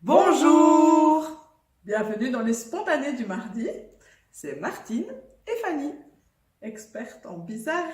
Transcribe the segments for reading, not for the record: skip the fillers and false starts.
Bonjour! Bienvenue dans les spontanés du mardi, C'est Martine et Fanny. experte en bizarrerie.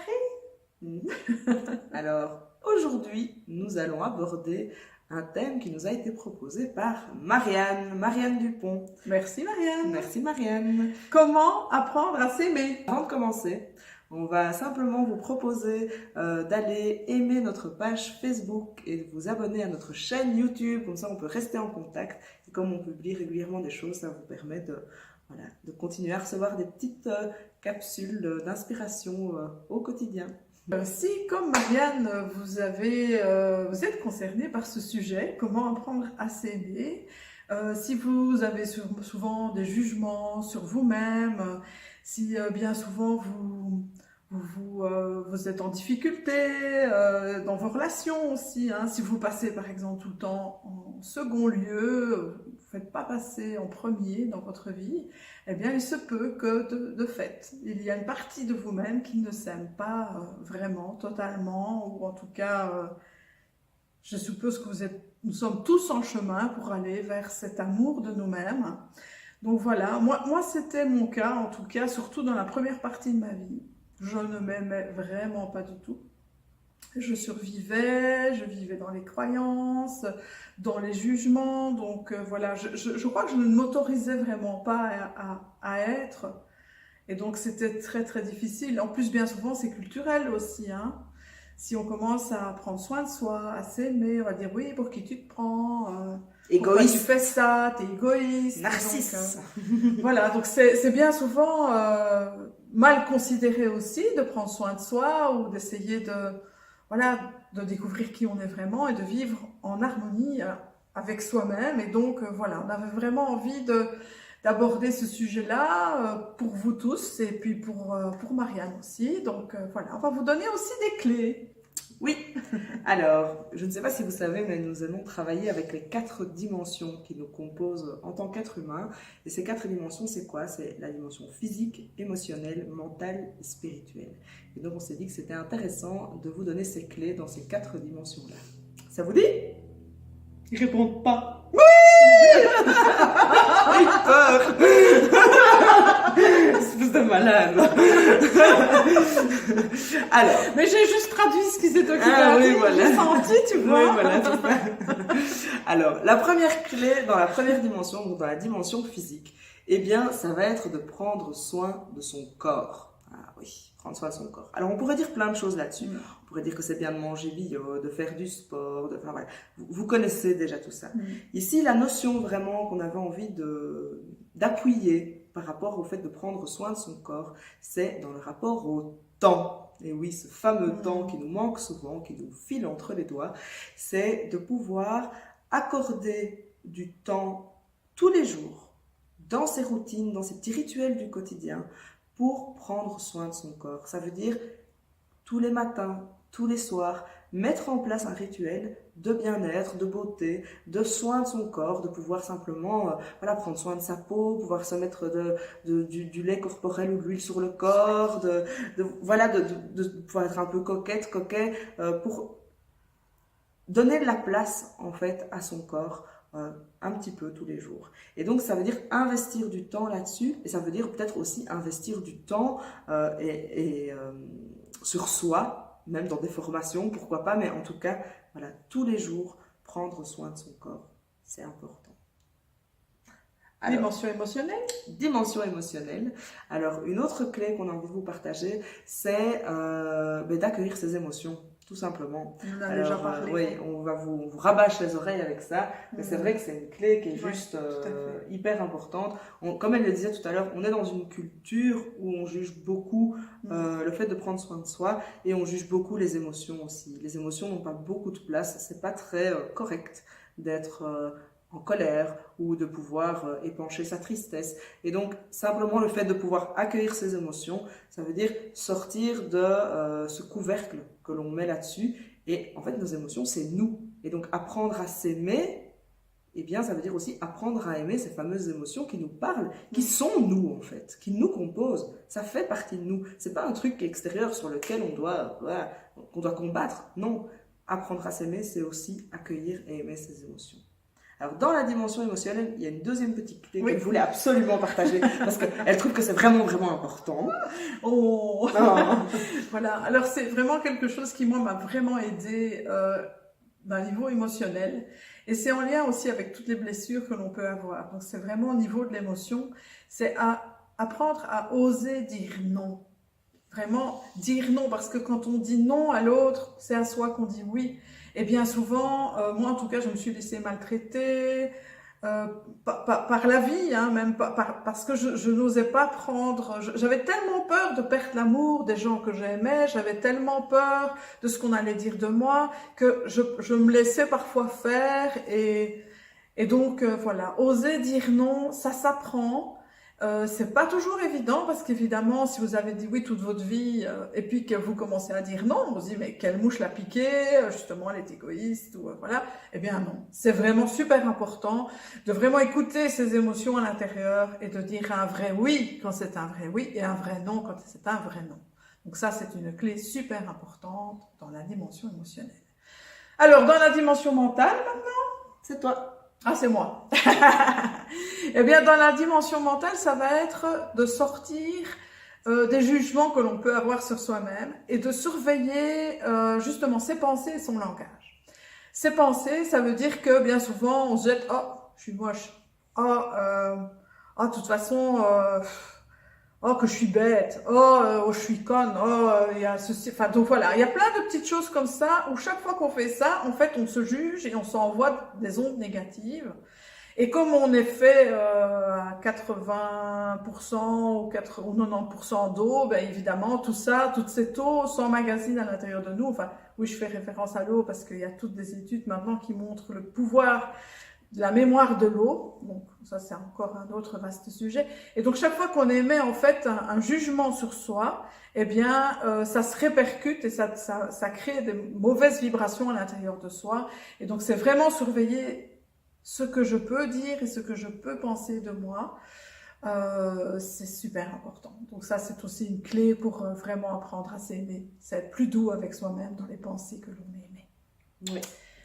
Alors, aujourd'hui, nous allons aborder un thème qui nous a été proposé par Marianne Dupont. Merci Marianne. Merci Marianne. Comment apprendre à s'aimer? Avant de commencer, on va simplement vous proposer d'aller aimer notre page Facebook et de vous abonner à notre chaîne YouTube. Comme ça, on peut rester en contact. Et comme on publie régulièrement des choses, ça vous permet de continuer à recevoir des petites capsules d'inspiration au quotidien. Si, comme Marianne, vous êtes concerné par ce sujet, comment apprendre à s'aimer, si vous avez souvent des jugements sur vous-même, si bien souvent vous êtes en difficulté dans vos relations aussi, hein, si vous passez par exemple tout le temps en second lieu, vous ne faites pas passer en premier dans votre vie, eh bien il se peut que de fait, il y a une partie de vous-même qui ne s'aime pas vraiment, totalement, ou en tout cas, je suppose que nous sommes tous en chemin pour aller vers cet amour de nous-mêmes. Donc voilà, moi c'était mon cas, en tout cas, surtout dans la première partie de ma vie. Je ne m'aimais vraiment pas du tout. Je vivais dans les croyances, dans les jugements. Donc voilà, je crois que je ne m'autorisais vraiment pas à être. Et donc c'était très très difficile. En plus, bien souvent, c'est culturel aussi, hein. Si on commence à prendre soin de soi, à s'aimer, on va dire oui, pour qui tu te prends, pourquoi tu Égoïste. fais ça, t'es égoïste. Narcisse. Voilà, donc c'est bien souvent mal considéré aussi de prendre soin de soi ou d'essayer de découvrir qui on est vraiment et de vivre en harmonie avec soi-même. Et donc voilà, on avait vraiment envie d'aborder ce sujet-là pour vous tous et puis pour Marianne aussi. Donc voilà, on va vous donner aussi des clés. Oui, alors, je ne sais pas si vous savez, mais nous allons travailler avec les 4 dimensions qui nous composent en tant qu'être humain. Et ces 4 dimensions, c'est quoi? C'est la dimension physique, émotionnelle, mentale et spirituelle. Et donc, on s'est dit que c'était intéressant de vous donner ces clés dans ces 4 dimensions-là. Ça vous dit? Ils répondent pas. J'ai peur. Espèce de malade. Alors. Mais j'ai juste traduit ce qu'ils étaient occupés Ah à oui, dire, voilà. j'ai senti, tu vois. Oui, voilà, c'est ça. Alors, la première clé dans la première dimension, donc dans la dimension physique, eh bien, ça va être de prendre soin de son corps. Ah oui, prendre soin de son corps. Alors, on pourrait dire plein de choses là-dessus. On pourrait dire que c'est bien de manger bio, de faire du sport, enfin voilà. Vous connaissez déjà tout ça. Ici, la notion vraiment qu'on avait envie d'appuyer par rapport au fait de prendre soin de son corps, c'est dans le rapport au temps. Et oui, ce fameux temps qui nous manque souvent, qui nous file entre les doigts, c'est de pouvoir accorder du temps tous les jours, dans ses routines, dans ses petits rituels du quotidien, pour prendre soin de son corps. Ça veut dire tous les matins, tous les soirs, mettre en place un rituel de bien-être, de beauté, de soin de son corps, de pouvoir simplement prendre soin de sa peau, pouvoir se mettre du lait corporel ou de l'huile sur le corps, de pouvoir être un peu coquette, coquet, pour donner de la place en fait à son corps un petit peu tous les jours. Et donc ça veut dire investir du temps là-dessus, et ça veut dire peut-être aussi investir du temps sur soi, même dans des formations, pourquoi pas, mais en tout cas, voilà, tous les jours, prendre soin de son corps, c'est important. Alors, dimension émotionnelle. Dimension émotionnelle. Alors, une autre clé qu'on a envie de vous partager, c'est d'accueillir ses émotions, tout simplement. On en a déjà parlé. Oui, on va vous rabâche les oreilles avec ça, mais c'est vrai que c'est une clé qui est juste hyper importante. Comme elle le disait tout à l'heure, on est dans une culture où on juge beaucoup le fait de prendre soin de soi, et on juge beaucoup les émotions aussi. Les émotions n'ont pas beaucoup de place, c'est pas très correct d'être en colère ou de pouvoir épancher sa tristesse. Et donc, simplement le fait de pouvoir accueillir ses émotions, ça veut dire sortir de ce couvercle que l'on met là-dessus. Et en fait, nos émotions, c'est nous. Et donc, apprendre à s'aimer, eh bien, ça veut dire aussi apprendre à aimer ces fameuses émotions qui nous parlent, qui sont nous, en fait, qui nous composent. Ça fait partie de nous. C'est pas un truc extérieur sur lequel qu'on doit combattre. Non. Apprendre à s'aimer, c'est aussi accueillir et aimer ses émotions. Alors, dans la dimension émotionnelle, il y a une deuxième petite clé Oui. que je voulais absolument partager parce qu'elle trouve que c'est vraiment, vraiment important. Oh. Ah. Voilà, alors c'est vraiment quelque chose qui, moi, m'a vraiment aidé d'un niveau émotionnel. Et c'est en lien aussi avec toutes les blessures que l'on peut avoir. Donc c'est vraiment au niveau de l'émotion, c'est à apprendre à oser dire non. Vraiment dire non, parce que quand on dit non à l'autre, c'est à soi qu'on dit oui. Et bien souvent, moi en tout cas, je me suis laissée maltraiter par la vie, hein, même parce que je n'osais pas prendre. J'avais tellement peur de perdre l'amour des gens que j'aimais, j'avais tellement peur de ce qu'on allait dire de moi que je me laissais parfois faire. Et donc voilà, oser dire non, ça s'apprend. C'est pas toujours évident parce qu'évidemment, si vous avez dit oui toute votre vie et puis que vous commencez à dire non, on se dit mais quelle mouche l'a piqué, justement elle est égoïste ou voilà. Eh bien non, c'est vraiment super important de vraiment écouter ses émotions à l'intérieur et de dire un vrai oui quand c'est un vrai oui et un vrai non quand c'est un vrai non. Donc ça, c'est une clé super importante dans la dimension émotionnelle. Alors, dans la dimension mentale, C'est toi. ah, c'est moi. Eh bien, dans la dimension mentale, ça va être de sortir des jugements que l'on peut avoir sur soi-même et de surveiller justement ses pensées et son langage. Ses pensées, ça veut dire que bien souvent, on se jette « Oh, je suis moche. De toute façon, oh, que je suis bête. Oh, je suis conne. Oh, il y a ceci. » Enfin, donc voilà, il y a plein de petites choses comme ça où chaque fois qu'on fait ça, en fait, on se juge et on s'envoie des ondes négatives. Et comme on est fait à 80% ou 90% d'eau, ben évidemment, tout ça, toute cette eau s'emmagasine à l'intérieur de nous. Enfin, oui, je fais référence à l'eau parce qu'il y a toutes des études maintenant qui montrent le pouvoir de la mémoire de l'eau. Donc ça, c'est encore un autre vaste sujet. Et donc chaque fois qu'on émet en fait un jugement sur soi, eh bien, ça se répercute et ça crée des mauvaises vibrations à l'intérieur de soi. Et donc c'est vraiment surveiller ce que je peux dire et ce que je peux penser de moi, c'est super important. Donc ça, c'est aussi une clé pour vraiment apprendre à s'aimer. C'est être plus doux avec soi-même dans les pensées que l'on émet. Oui,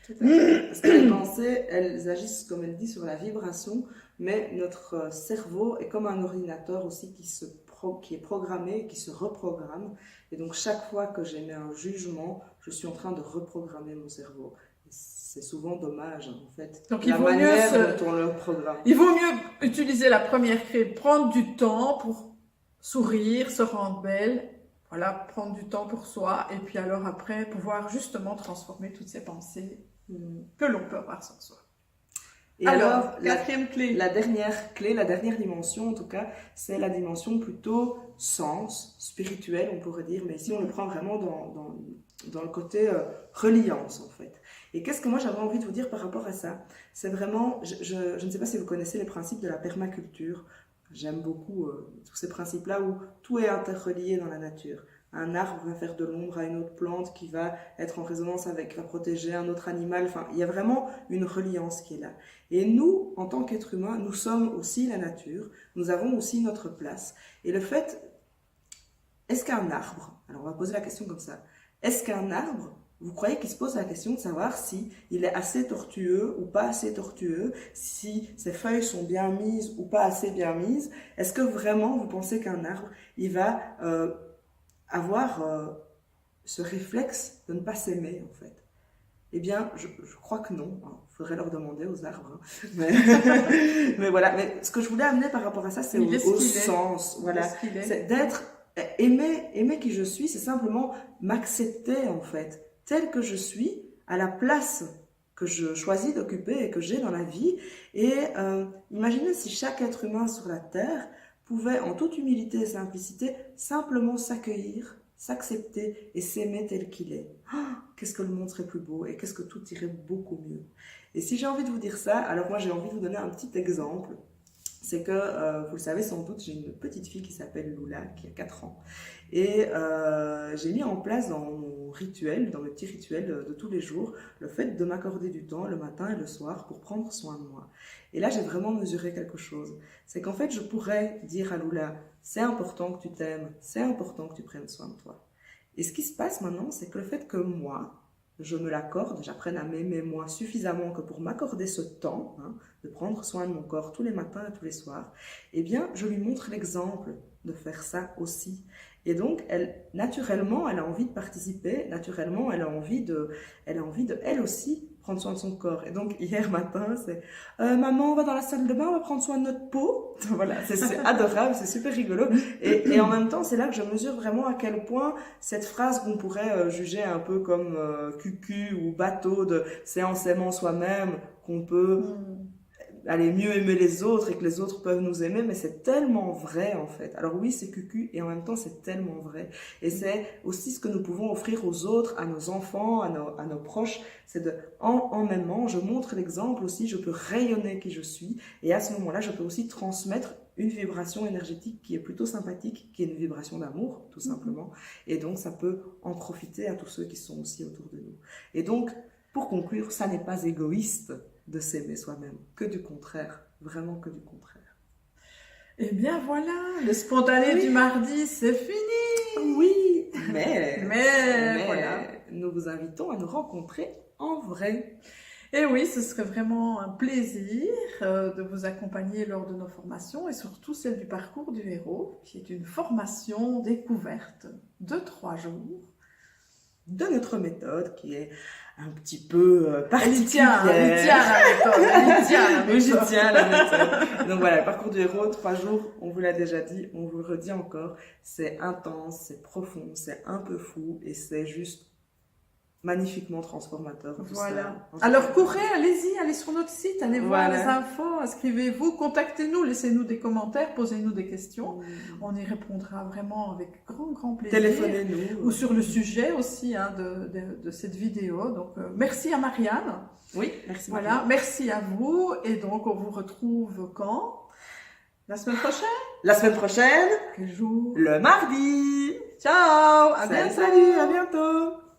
tout à fait. Parce que les pensées, elles agissent, comme elle dit, sur la vibration, mais notre cerveau est comme un ordinateur aussi qui est programmé, qui se reprogramme. Et donc, chaque fois que j'émets un jugement, je suis en train de reprogrammer mon cerveau. C'est souvent dommage, en fait. Donc, la manière dont on le programme. Il vaut mieux utiliser la première clé, prendre du temps pour sourire, se rendre belle. Voilà, prendre du temps pour soi. Et puis alors après, pouvoir justement transformer toutes ces pensées que l'on peut avoir sur soi. Et alors quatrième clé. La dernière dimension, en tout cas, c'est la dimension plutôt sens, spirituelle, on pourrait dire. Mais ici, on le prend vraiment dans le côté reliance, en fait. Et qu'est-ce que moi j'avais envie de vous dire par rapport à ça? C'est vraiment, je ne sais pas si vous connaissez les principes de la permaculture. J'aime beaucoup tous ces principes-là où tout est interrelié dans la nature. Un arbre va faire de l'ombre à une autre plante qui va être en résonance avec, va protéger un autre animal. Enfin, il y a vraiment une reliance qui est là. Et nous, en tant qu'êtres humains, nous sommes aussi la nature. Nous avons aussi notre place. Et le fait, est-ce qu'un arbre, alors on va poser la question comme ça, est-ce qu'un arbre, vous croyez qu'il se pose la question de savoir si il est assez tortueux ou pas assez tortueux, si ses feuilles sont bien mises ou pas assez bien mises? Est-ce que vraiment vous pensez qu'un arbre, il va avoir ce réflexe de ne pas s'aimer, en fait? Eh bien, je crois que non. Il faudrait leur demander aux arbres. Hein. Mais voilà. Mais ce que je voulais amener par rapport à ça, c'est au sens. Voilà. C'est d'être aimer qui je suis, c'est simplement m'accepter, en fait, tel que je suis, à la place que je choisis d'occuper et que j'ai dans la vie. Et imaginez si chaque être humain sur la Terre pouvait, en toute humilité et simplicité, simplement s'accueillir, s'accepter et s'aimer tel qu'il est. Oh, qu'est-ce que le monde serait plus beau et qu'est-ce que tout irait beaucoup mieux. Et si j'ai envie de vous dire ça, alors moi j'ai envie de vous donner un petit exemple. C'est que, vous le savez sans doute, j'ai une petite fille qui s'appelle Lula, qui a 4 ans. Et j'ai mis en place dans mon rituel, dans mes petits rituels de tous les jours, le fait de m'accorder du temps le matin et le soir pour prendre soin de moi. Et là, j'ai vraiment mesuré quelque chose. C'est qu'en fait, je pourrais dire à Lula, c'est important que tu t'aimes, c'est important que tu prennes soin de toi. Et ce qui se passe maintenant, c'est que le fait que moi, je me l'accorde, j'apprenne à m'aimer moi suffisamment que pour m'accorder ce temps, hein, de prendre soin de mon corps tous les matins et tous les soirs, eh bien, je lui montre l'exemple de faire ça aussi. Et donc, naturellement, elle a envie de participer, naturellement, elle a envie de, elle aussi, prendre soin de son corps. Et donc, hier matin, c'est maman, on va dans la salle de bain, on va prendre soin de notre peau. Voilà, c'est adorable, c'est super rigolo. Et en même temps, c'est là que je mesure vraiment à quel point cette phrase qu'on pourrait juger un peu comme cucu ou bateau de c'est en s'aimant soi-même qu'on peut aller mieux aimer les autres et que les autres peuvent nous aimer, mais c'est tellement vrai en fait. Alors oui, c'est cucu et en même temps c'est tellement vrai. Et c'est aussi ce que nous pouvons offrir aux autres, à nos enfants, à nos proches, c'est en m'aimant, je montre l'exemple aussi, je peux rayonner qui je suis et à ce moment-là, je peux aussi transmettre une vibration énergétique qui est plutôt sympathique, qui est une vibration d'amour, tout simplement. Et donc, ça peut en profiter à tous ceux qui sont aussi autour de nous. Et donc, pour conclure, ça n'est pas égoïste de s'aimer soi-même, que du contraire, vraiment que du contraire. Eh bien voilà, le spontané du mardi, c'est fini. Oui, mais voilà. Nous vous invitons à nous rencontrer en vrai. Et oui, ce serait vraiment un plaisir de vous accompagner lors de nos formations et surtout celle du parcours du héros, qui est une formation découverte de 3 jours. De notre méthode qui est un petit peu particulière. Elle tient la méthode. Oui, j'y tiens la méthode. Donc voilà, le parcours du héros, 3 jours, on vous l'a déjà dit, on vous le redit encore, c'est intense, c'est profond, c'est un peu fou et c'est juste magnifiquement transformateur. Voilà. Alors courez, allez-y, allez sur notre site, allez voir les infos, inscrivez-vous, contactez-nous, laissez-nous des commentaires, posez-nous des questions. On y répondra vraiment avec grand plaisir. Téléphonez-nous. Ou sur le sujet aussi hein, de cette vidéo. Donc merci à Marianne. Oui, merci. Voilà, Marianne. Merci à vous. Et donc on vous retrouve quand? La semaine prochaine? La semaine prochaine. Quel jour? Le mardi. Ciao, à bientôt. Salut, à bientôt.